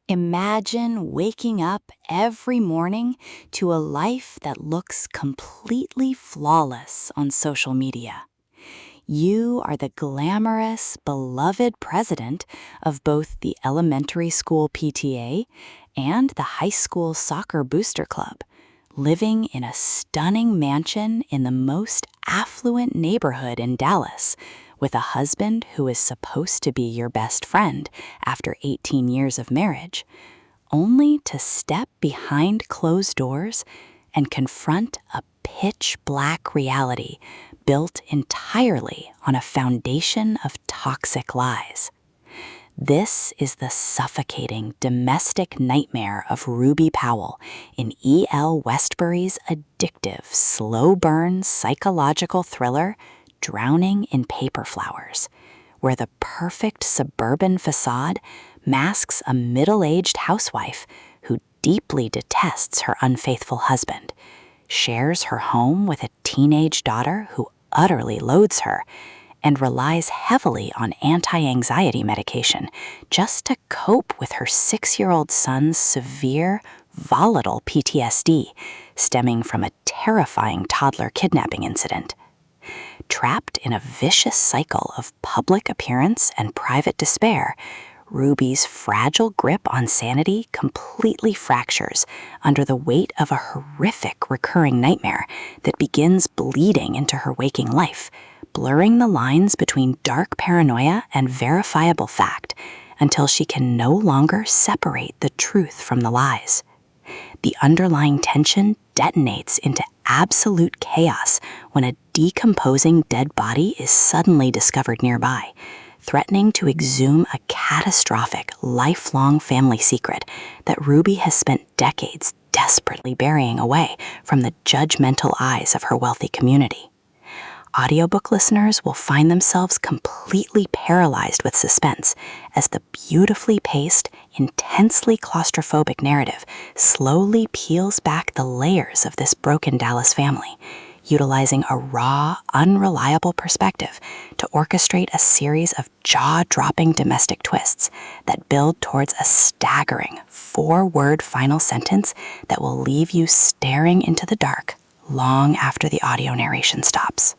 Imagine waking up every morning to a life that looks completely flawless on social media. You are the glamorous, beloved president of both the elementary school PTA and the high school soccer booster club, living in a stunning mansion in the most affluent neighborhood in Dallas, with a husband who is supposed to be your best friend after 18 years of marriage, only to step behind closed doors and confront a pitch-black reality built entirely on a foundation of toxic lies. This is the suffocating domestic nightmare of Ruby Powell in E.L. Westbury's addictive, slow-burn psychological thriller, Drowning in Paper Flowers, where the perfect suburban facade masks a middle-aged housewife who deeply detests her unfaithful husband, shares her home with a teenage daughter who utterly loathes her, and relies heavily on anti-anxiety medication just to cope with her 6-year-old son's severe, volatile PTSD stemming from a terrifying toddler kidnapping incident. Trapped in a vicious cycle of public appearance and private despair, Ruby's fragile grip on sanity completely fractures under the weight of a horrific recurring nightmare that begins bleeding into her waking life, blurring the lines between dark paranoia and verifiable fact until she can no longer separate the truth from the lies. The underlying tension detonates into absolute chaos when a decomposing dead body is suddenly discovered nearby, threatening to exhume a catastrophic, lifelong family secret that Ruby has spent decades desperately burying away from the judgmental eyes of her wealthy community. Audiobook listeners will find themselves completely paralyzed with suspense as the beautifully paced, intensely claustrophobic narrative slowly peels back the layers of this broken Dallas family, utilizing a raw, unreliable perspective to orchestrate a series of jaw-dropping domestic twists that build towards a staggering 4-word final sentence that will leave you staring into the dark long after the audio narration stops.